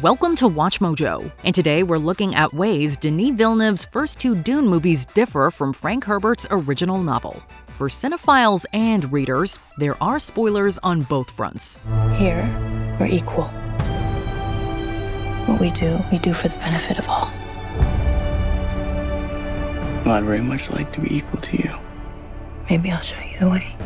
Welcome to WatchMojo, and today we're looking at ways Denis Villeneuve's first two Dune movies differ from Frank Herbert's original novel. For cinephiles and readers, there are spoilers on both fronts. Here, we're equal. What we do for the benefit of all. Well, I'd very much like to be equal to you. Maybe I'll show you the way.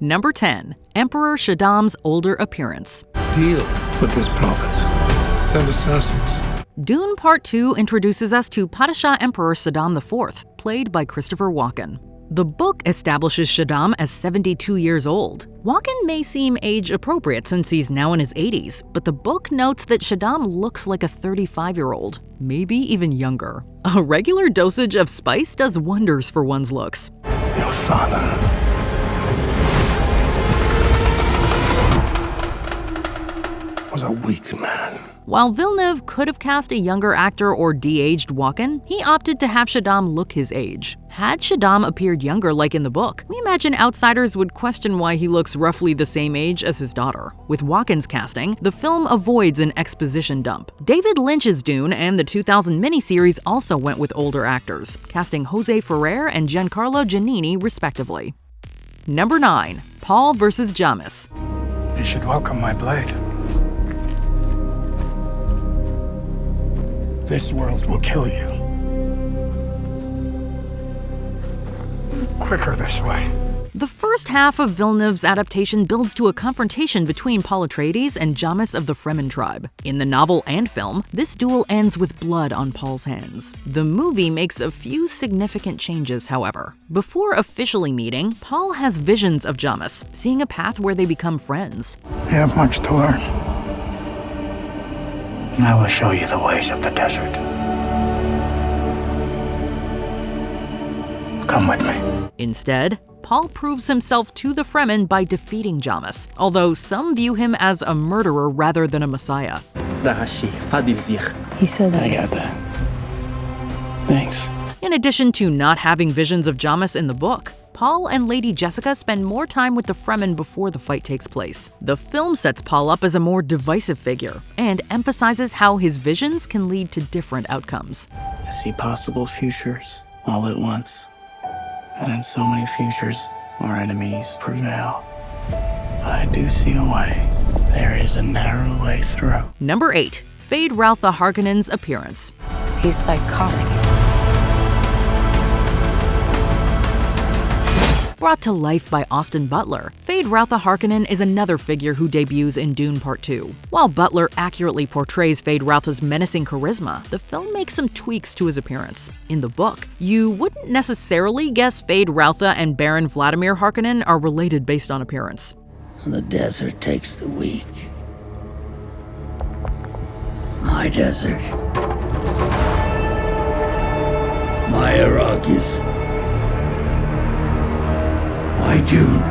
Number 10. Emperor Shaddam's older appearance. Deal with this prophet. Send assassins. Dune Part 2 introduces us to Padishah Emperor Shaddam IV, played by Christopher Walken. The book establishes Shadam as 72 years old. Walken may seem age-appropriate since he's now in his 80s, but the book notes that Shadam looks like a 35-year-old, maybe even younger. A regular dosage of spice does wonders for one's looks. Your father was a weak man. While Villeneuve could have cast a younger actor or de-aged Walken, he opted to have Shadam look his age. Had Shadam appeared younger like in the book, we imagine outsiders would question why he looks roughly the same age as his daughter. With Walken's casting, the film avoids an exposition dump. David Lynch's Dune and the 2000 miniseries also went with older actors, casting Jose Ferrer and Giancarlo Giannini respectively. Number 9. Paul vs. Jamis. You should welcome my blade. This world will kill you. Quicker this way. The first half of Villeneuve's adaptation builds to a confrontation between Paul Atreides and Jamis of the Fremen tribe. In the novel and film, this duel ends with blood on Paul's hands. The movie makes a few significant changes, however. Before officially meeting, Paul has visions of Jamis, seeing a path where they become friends. You have much to learn. I will show you the ways of the desert. Come with me. Instead, Paul proves himself to the Fremen by defeating Jamis, although some view him as a murderer rather than a messiah. He said that. I got that. Thanks. In addition to not having visions of Jamis in the book, Paul and Lady Jessica spend more time with the Fremen before the fight takes place. The film sets Paul up as a more divisive figure and emphasizes how his visions can lead to different outcomes. I see possible futures all at once. And in so many futures, our enemies prevail. But I do see a way. There is a narrow way through. Number 8. Feyd-Rautha Harkonnen's appearance. He's psychotic. Brought to life by Austin Butler, Feyd-Rautha Harkonnen is another figure who debuts in Dune Part 2. While Butler accurately portrays Feyd-Rautha's menacing charisma, the film makes some tweaks to his appearance. In the book, you wouldn't necessarily guess Feyd-Rautha and Baron Vladimir Harkonnen are related based on appearance. The desert takes the weak. My desert. My Arrakis. My Dune.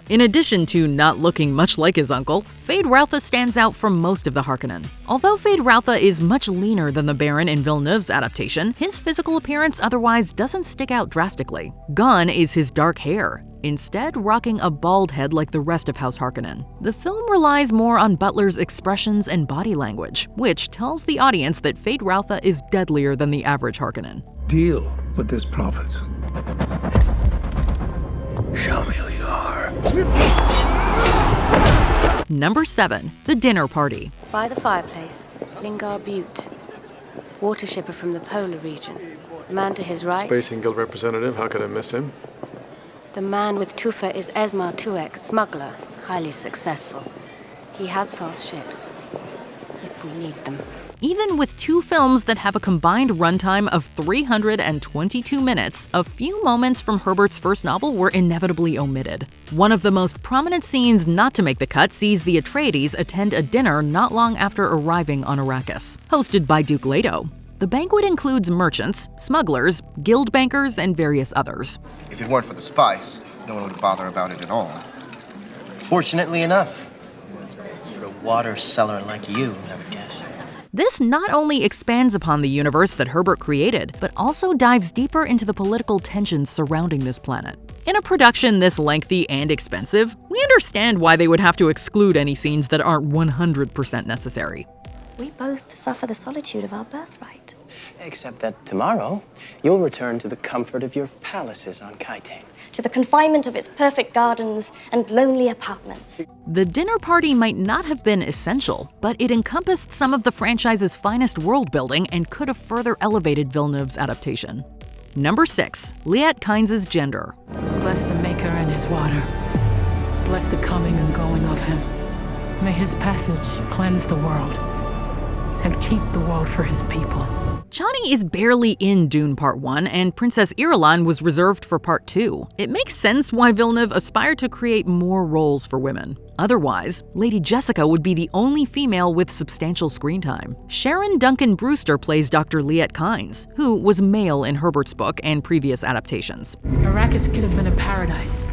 In addition to not looking much like his uncle, Feyd-Rautha stands out from most of the Harkonnen. Although Feyd-Rautha is much leaner than the Baron in Villeneuve's adaptation, his physical appearance otherwise doesn't stick out drastically. Gone is his dark hair, instead rocking a bald head like the rest of House Harkonnen. The film relies more on Butler's expressions and body language, which tells the audience that Feyd-Rautha is deadlier than the average Harkonnen. Deal with this prophet. Show me who you are. Number 7. The Dinner Party. By the fireplace, Lingar Butte, water shipper from the polar region. The man to his right. Spacing Guild representative, how could I miss him? The man with Tufa is Esmar Tuek, smuggler, highly successful. He has fast ships, if we need them. Even with two films that have a combined runtime of 322 minutes, a few moments from Herbert's first novel were inevitably omitted. One of the most prominent scenes not to make the cut sees the Atreides attend a dinner not long after arriving on Arrakis, hosted by Duke Leto. The banquet includes merchants, smugglers, guild bankers, and various others. If it weren't for the spice, no one would bother about it at all. Fortunately enough, for a water seller like you, I would guess. This not only expands upon the universe that Herbert created, but also dives deeper into the political tensions surrounding this planet. In a production this lengthy and expensive, we understand why they would have to exclude any scenes that aren't 100% necessary. We both suffer the solitude of our birthright. Except that tomorrow, you'll return to the comfort of your palaces on Kaitane. To the confinement of its perfect gardens and lonely apartments. The dinner party might not have been essential, but it encompassed some of the franchise's finest world building and could have further elevated Villeneuve's adaptation. Number 6. Liet Kynes Gender. Bless the Maker and his water. Bless the coming and going of him. May his passage cleanse the world and keep the world for his people. Chani is barely in Dune Part 1, and Princess Irulan was reserved for Part 2. It makes sense why Villeneuve aspired to create more roles for women. Otherwise, Lady Jessica would be the only female with substantial screen time. Sharon Duncan Brewster plays Dr. Liet Kynes, who was male in Herbert's book and previous adaptations. Arrakis could have been a paradise.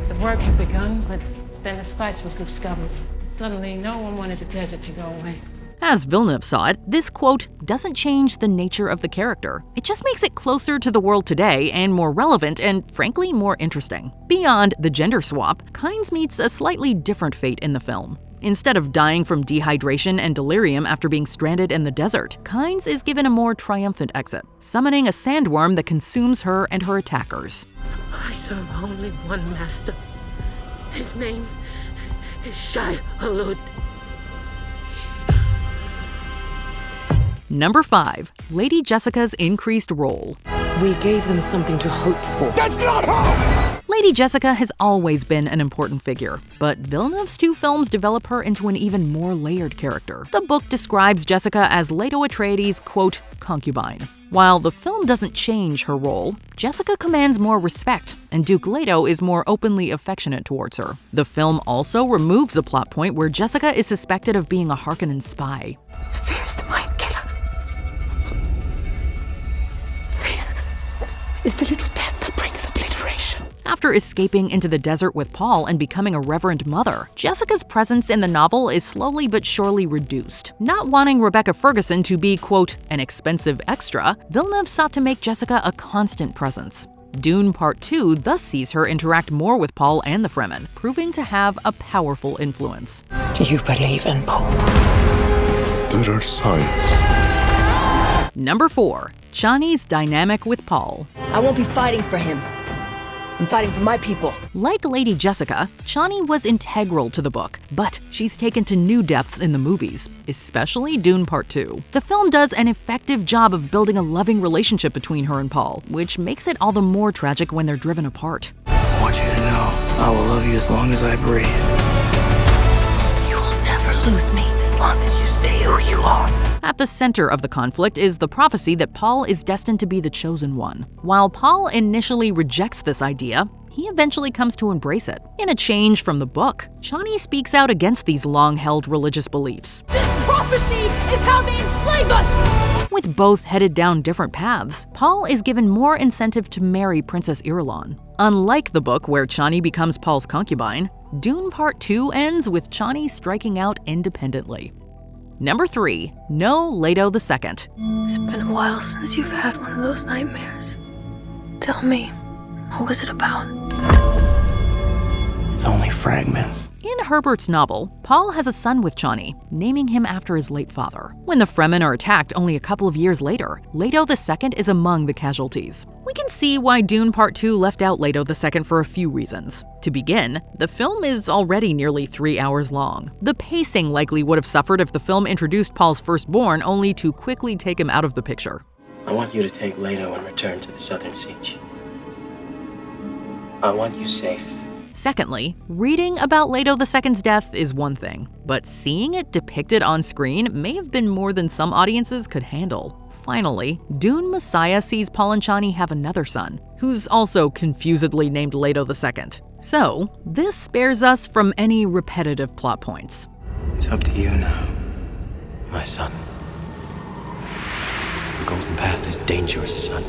The work had begun, but then the spice was discovered. Suddenly, no one wanted the desert to go away. As Villeneuve saw it, this quote doesn't change the nature of the character. It just makes it closer to the world today and more relevant and, frankly, more interesting. Beyond the gender swap, Kynes meets a slightly different fate in the film. Instead of dying from dehydration and delirium after being stranded in the desert, Kynes is given a more triumphant exit, summoning a sandworm that consumes her and her attackers. I serve only one master. His name is Shai-Hulud. Number 5. Lady Jessica's increased role. We gave them something to hope for. That's not hope! Lady Jessica has always been an important figure, but Villeneuve's 2 films develop her into an even more layered character. The book describes Jessica as Leto Atreides' quote, concubine. While the film doesn't change her role, Jessica commands more respect, and Duke Leto is more openly affectionate towards her. The film also removes a plot point where Jessica is suspected of being a Harkonnen spy. Fear is the mind killer. Is the little death that brings obliteration. After escaping into the desert with Paul and becoming a reverend mother, Jessica's presence in the novel is slowly but surely reduced. Not wanting Rebecca Ferguson to be, quote, an expensive extra, Villeneuve sought to make Jessica a constant presence. Dune Part 2 thus sees her interact more with Paul and the Fremen, proving to have a powerful influence. Do you believe in Paul? There are signs. Number 4. Chani's dynamic with Paul. I won't be fighting for him. I'm fighting for my people. Like Lady Jessica, Chani was integral to the book, but she's taken to new depths in the movies, especially Dune Part 2. The film does an effective job of building a loving relationship between her and Paul, which makes it all the more tragic when they're driven apart. I want you to know I will love you as long as I breathe. You will never lose me as long as you stay who you are. At the center of the conflict is the prophecy that Paul is destined to be the chosen one. While Paul initially rejects this idea, he eventually comes to embrace it. In a change from the book, Chani speaks out against these long-held religious beliefs. This prophecy is how they enslave us! With both headed down different paths, Paul is given more incentive to marry Princess Irulan. Unlike the book where Chani becomes Paul's concubine, Dune Part 2 ends with Chani striking out independently. Number 3. No Leto II. It's been a while since you've had one of those nightmares. Tell me, what was it about? It's only fragments. In Herbert's novel, Paul has a son with Chani, naming him after his late father. When the Fremen are attacked only a couple of years later, Leto II is among the casualties. We can see why Dune Part 2 left out Leto II for a few reasons. To begin, the film is already nearly 3 hours long. The pacing likely would have suffered if the film introduced Paul's firstborn only to quickly take him out of the picture. I want you to take Leto and return to the Southern Siege. I want you safe. Secondly, reading about Leto II's death is one thing, but seeing it depicted on screen may have been more than some audiences could handle. Finally, Dune Messiah sees Paul and Chani have another son, who's also confusedly named Leto II. So, this spares us from any repetitive plot points. It's up to you now, my son. The Golden Path is dangerous, son.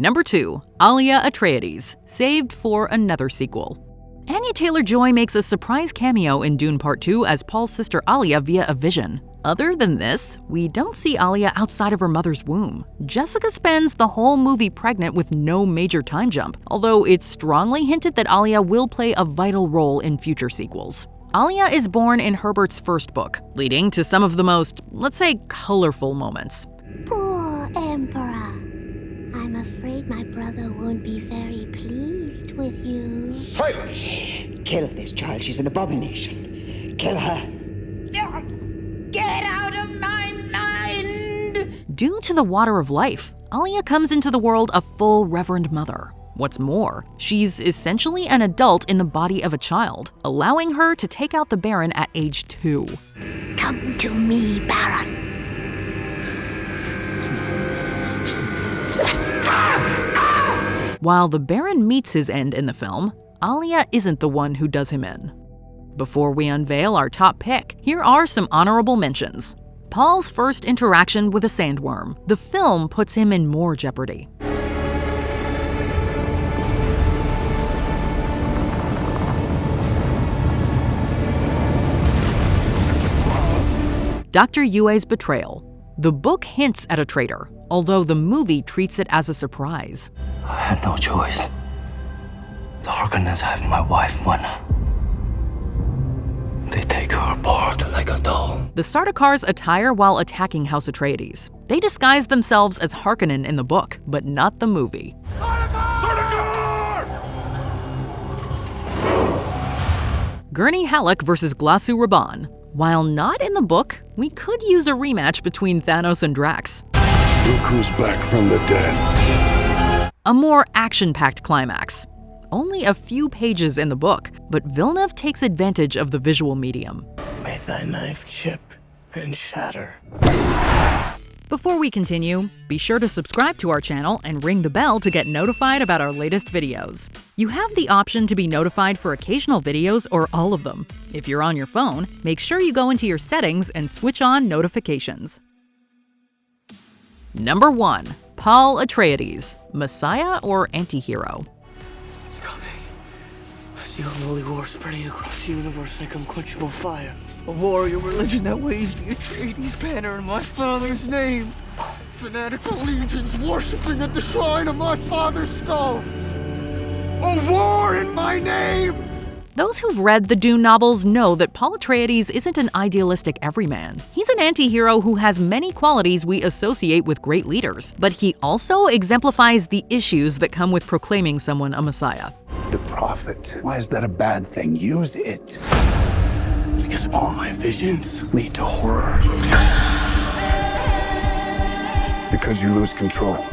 Number 2. Alia Atreides, saved for another sequel. Anya Taylor-Joy makes a surprise cameo in Dune Part 2 as Paul's sister Alia via a vision. Other than this, we don't see Alia outside of her mother's womb. Jessica spends the whole movie pregnant with no major time jump, although it's strongly hinted that Alia will play a vital role in future sequels. Alia is born in Herbert's first book, leading to some of the most, let's say, colorful moments. Poor Emperor. I'm afraid my brother won't be very pleased with you. Silence! Kill this child. She's an abomination. Kill her. Get out of my mind! Due to the water of life, Alia comes into the world a full Reverend Mother. What's more, she's essentially an adult in the body of a child, allowing her to take out the Baron at age 2. Come to me, Baron. While the Baron meets his end in the film, Alia isn't the one who does him in. Before we unveil our top pick, here are some honorable mentions. Paul's first interaction with a sandworm. The film puts him in more jeopardy. Dr. Yue's betrayal. The book hints at a traitor, although the movie treats it as a surprise. I had no choice. The Harkonnens have my wife, Wena. They take her apart like a doll. The Sardaukars attire while attacking House Atreides. They disguise themselves as Harkonnen in the book, but not the movie. Gurney Halleck versus Glasu Raban. While not in the book, we could use a rematch between Thanos and Drax. Look who's back from the dead. A more action-packed climax. Only a few pages in the book, but Villeneuve takes advantage of the visual medium. May thy knife chip and shatter. Before we continue, be sure to subscribe to our channel and ring the bell to get notified about our latest videos. You have the option to be notified for occasional videos or all of them. If you're on your phone, make sure you go into your settings and switch on notifications. Number 1. Paul Atreides, Messiah or Antihero? It's coming. I see a holy war spreading across the universe like unquenchable fire. A warrior religion that waves the Atreides banner in my father's name. Fanatical legions worshipping at the shrine of my father's skull. A war in my name! Those who've read the Dune novels know that Paul Atreides isn't an idealistic everyman. He's an anti-hero who has many qualities we associate with great leaders, but he also exemplifies the issues that come with proclaiming someone a messiah. The prophet. Why is that a bad thing? Use it. Because all my visions lead to horror. Because you lose control.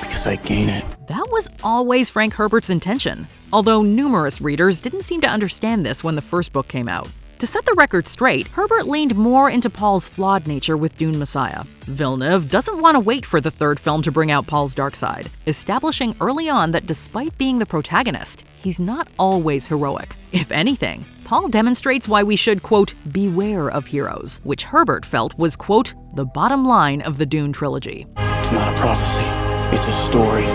Because I gain it. That was always Frank Herbert's intention, although numerous readers didn't seem to understand this when the first book came out. To set the record straight, Herbert leaned more into Paul's flawed nature with Dune Messiah. Villeneuve doesn't want to wait for the third film to bring out Paul's dark side, establishing early on that despite being the protagonist, he's not always heroic. If anything, Paul demonstrates why we should, quote, beware of heroes, which Herbert felt was, quote, the bottom line of the Dune trilogy. It's not a prophecy, it's a story.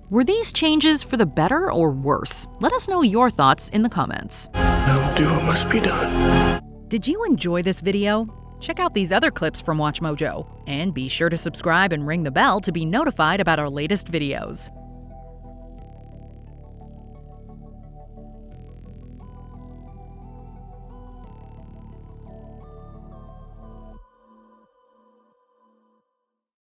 Were these changes for the better or worse? Let us know your thoughts in the comments. I will do what must be done. Did you enjoy this video? Check out these other clips from WatchMojo, and be sure to subscribe and ring the bell to be notified about our latest videos.